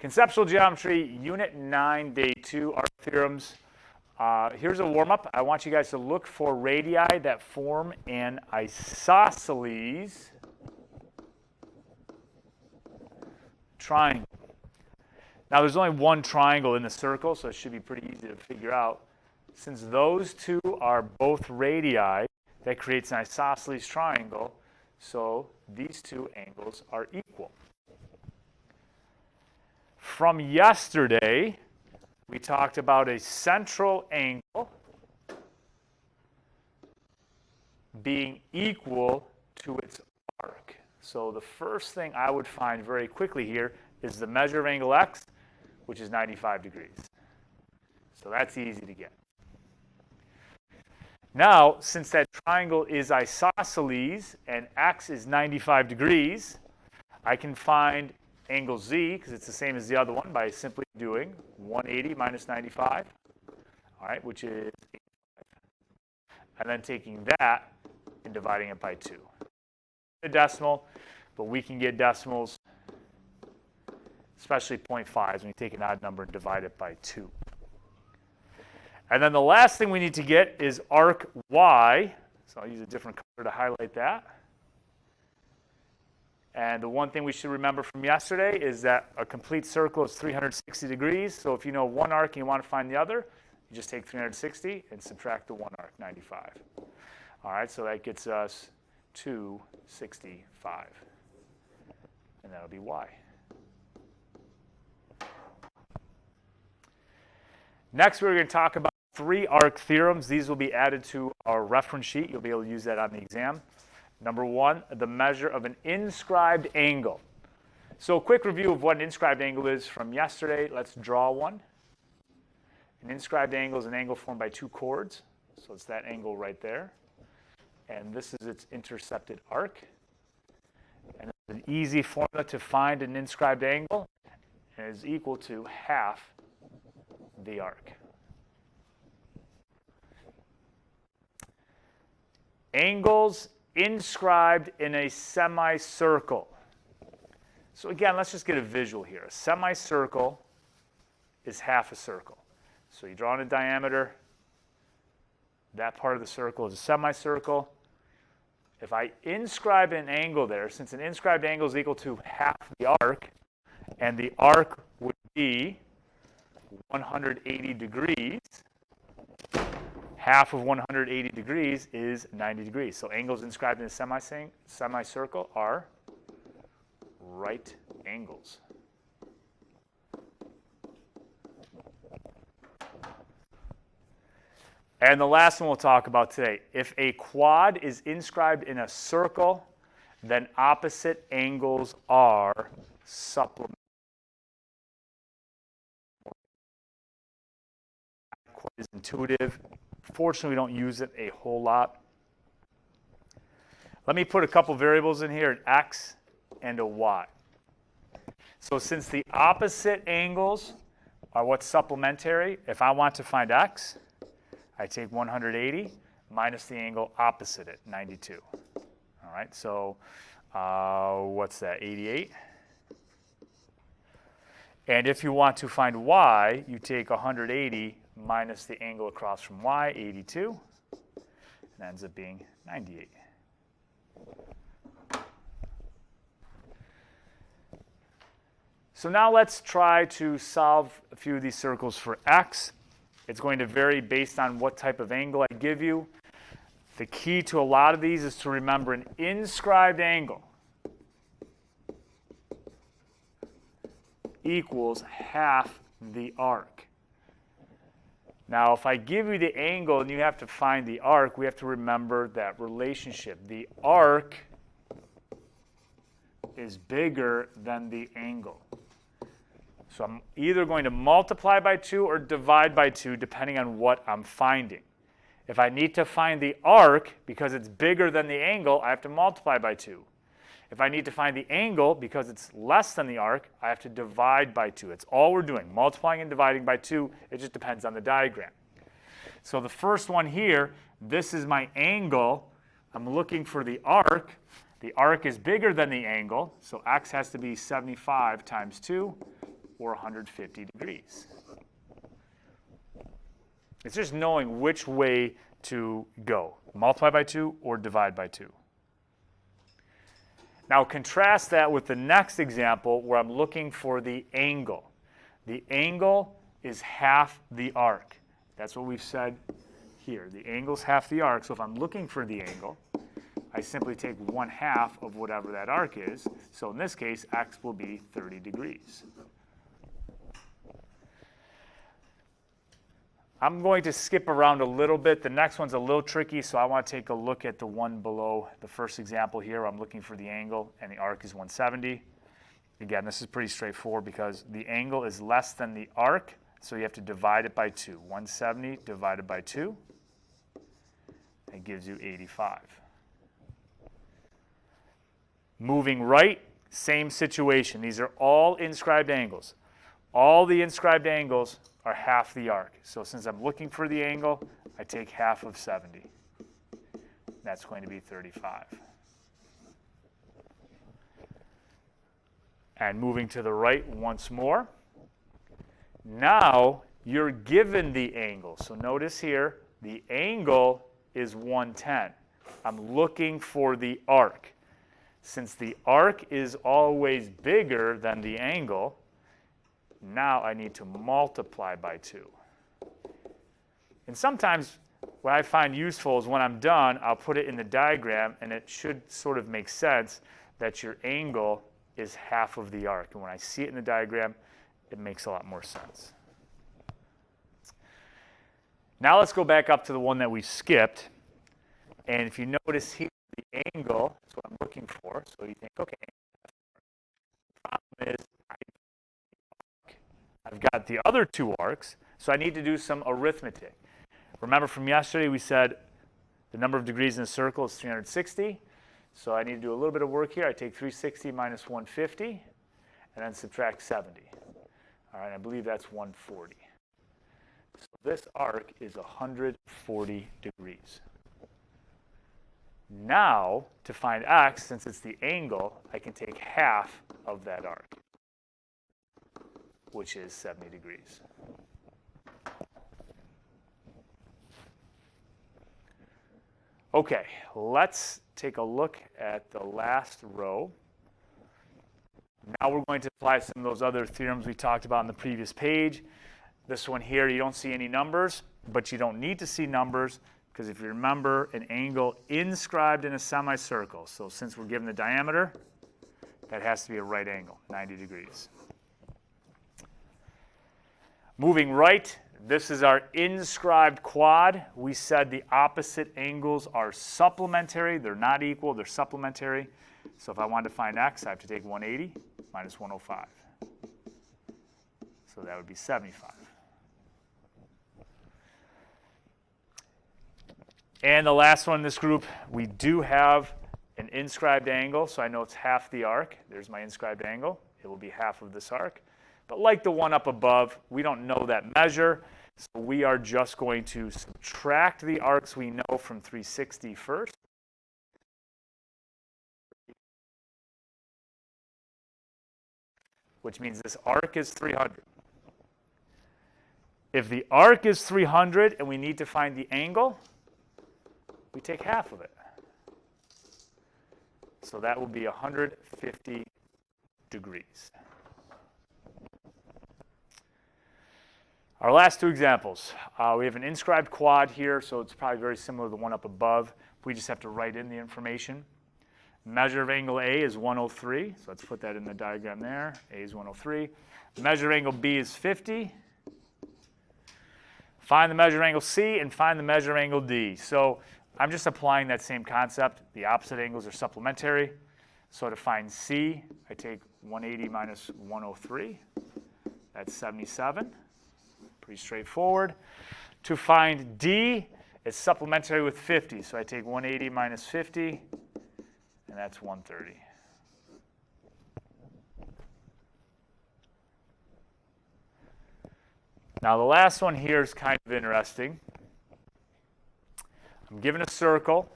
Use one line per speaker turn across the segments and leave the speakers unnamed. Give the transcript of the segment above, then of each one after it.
Conceptual Geometry, Unit 9, Day 2, Arc Theorems. Here's a warm-up. I want you guys to look for radii that form an isosceles triangle. Now, there's only one triangle in the circle, so it should be pretty easy to figure out. Since those two are both radii, that creates an isosceles triangle, so these two angles are equal. From yesterday, we talked about a central angle being equal to its arc. So the first thing I would find very quickly here is the measure of angle x, which is 95 degrees. So that's easy to get. Now, since that triangle is isosceles and x is 95 degrees, I can find angle z, because it's the same as the other one, by simply doing 180 minus 95, all right, which is 85. And then taking that and dividing it by 2. A decimal, but we can get decimals, especially 0.5s, when you take an odd number and divide it by 2. And then the last thing we need to get is arc y. So I'll use a different color to highlight that. And the one thing we should remember from yesterday is that a complete circle is 360 degrees. So if you know one arc and you want to find the other, you just take 360 and subtract the one arc, 95. All right, so that gets us 265. And that'll be y. Next, we're going to talk about 3 arc theorems. These will be added to our reference sheet. You'll be able to use that on the exam. Number 1, the measure of an inscribed angle. So a quick review of what an inscribed angle is from yesterday. Let's draw one. An inscribed angle is an angle formed by 2 chords. So it's that angle right there. And this is its intercepted arc. And it's an easy formula to find an inscribed angle. And it is equal to half the arc. Angles inscribed in a semicircle. So again, let's just get a visual here. A semicircle is half a circle. So you draw in a diameter. That part of the circle is a semicircle. If I inscribe an angle there, since an inscribed angle is equal to half the arc, and the arc would be 180 degrees, half of 180 degrees is 90 degrees. So angles inscribed in a semicircle are right angles. And the last one we'll talk about today. If a quad is inscribed in a circle, then opposite angles are supplementary. Quite as intuitive. Fortunately, we don't use it a whole lot. Let me put a couple variables in here, an x and a y. So since the opposite angles are what's supplementary, if I want to find x, I take 180 minus the angle opposite it, 92. All right, so what's that, 88? And if you want to find y, you take 180 minus the angle across from y, 82, and that ends up being 98. So now let's try to solve a few of these circles for x. It's going to vary based on what type of angle I give you. The key to a lot of these is to remember an inscribed angle equals half the arc. Now, if I give you the angle and you have to find the arc, we have to remember that relationship. The arc is bigger than the angle. So I'm either going to multiply by 2 or divide by 2, depending on what I'm finding. If I need to find the arc, because it's bigger than the angle, I have to multiply by 2. If I need to find the angle, because it's less than the arc, I have to divide by 2. It's all we're doing, multiplying and dividing by 2. It just depends on the diagram. So the first one here, this is my angle. I'm looking for the arc. The arc is bigger than the angle, so x has to be 75 times 2. or 150 degrees. It's just knowing which way to go, multiply by 2 or divide by 2. Now contrast that with the next example where I'm looking for the angle. The angle is half the arc. That's what we've said here. The angle is half the arc, so if I'm looking for the angle, I simply take 1/2 of whatever that arc is. So in this case, x will be 30 degrees. I'm going to skip around a little bit. The next one's a little tricky, so I want to take a look at the one below the first example here. I'm looking for the angle, and the arc is 170. Again, this is pretty straightforward because the angle is less than the arc, so you have to divide it by 2. 170 divided by 2, that gives you 85. Moving right, same situation. These are all inscribed angles. All the inscribed angles are half the arc. So since I'm looking for the angle, I take half of 70. That's going to be 35. And moving to the right once more. Now you're given the angle. So notice here, the angle is 110. I'm looking for the arc. Since the arc is always bigger than the angle, now I need to multiply by 2. And sometimes what I find useful is when I'm done, I'll put it in the diagram, and it should sort of make sense that your angle is half of the arc. And when I see it in the diagram, it makes a lot more sense. Now let's go back up to the one that we skipped. And if you notice here, the angle is what I'm looking for. So you think, okay, the problem is I've got the other 2 arcs, so I need to do some arithmetic. Remember from yesterday we said the number of degrees in a circle is 360. So I need to do a little bit of work here. I take 360 minus 150 and then subtract 70. All right, I believe that's 140. So this arc is 140 degrees. Now, to find x, since it's the angle, I can take half of that arc, which is 70 degrees. Okay, let's take a look at the last row. Now we're going to apply some of those other theorems we talked about on the previous page. This one here, you don't see any numbers, but you don't need to see numbers because if you remember, an angle inscribed in a semicircle. So since we're given the diameter, that has to be a right angle, 90 degrees. Moving right, this is our inscribed quad. We said the opposite angles are supplementary. They're not equal, they're supplementary. So if I wanted to find x, I have to take 180 minus 105. So that would be 75. And the last one in this group, we do have an inscribed angle. So I know it's half the arc. There's my inscribed angle. It will be half of this arc. But like the one up above, we don't know that measure. So we are just going to subtract the arcs we know from 360 first. Which means this arc is 300. If the arc is 300 and we need to find the angle, we take half of it. So that will be 150 degrees. Our last 2 examples. We have an inscribed quad here, so it's probably very similar to the one up above. We just have to write in the information. Measure of angle A is 103, so let's put that in the diagram there. A is 103. Measure of angle B is 50. Find the measure of angle C and find the measure of angle D. So I'm just applying that same concept. The opposite angles are supplementary. So to find C, I take 180 minus 103. That's 77. Pretty straightforward. To find D, it's supplementary with 50. So I take 180 minus 50, and that's 130. Now the last one here is kind of interesting. I'm given a circle.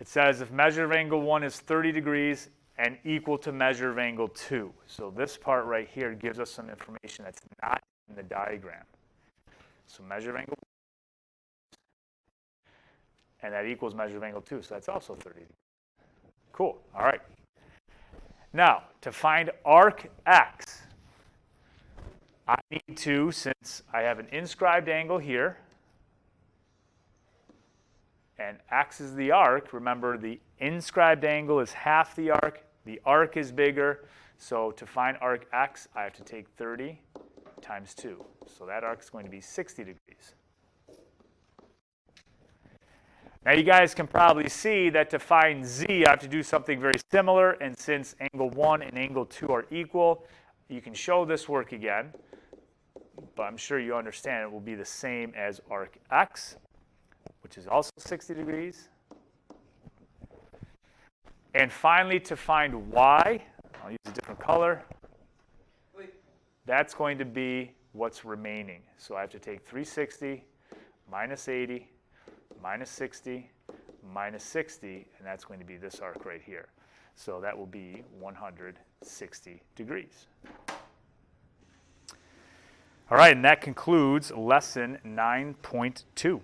It says if measure of angle 1 is 30 degrees and equal to measure of angle 2. So this part right here gives us some information that's not in the diagram. So measure of angle, and that equals measure of angle 2, so that's also 30 degrees. Cool, all right. Now, to find arc X, I need to, since I have an inscribed angle here, and X is the arc, remember the inscribed angle is half the arc is bigger, so to find arc X, I have to take 30 times 2. So that arc is going to be 60 degrees. Now you guys can probably see that to find Z, I have to do something very similar, and since angle 1 and angle 2 are equal, you can show this work again, but I'm sure you understand it will be the same as arc X, which is also 60 degrees. And finally, to find Y, I'll use a different color. That's going to be what's remaining. So I have to take 360 minus 80 minus 60 minus 60, and that's going to be this arc right here. So that will be 160 degrees. All right, and that concludes lesson 9.2.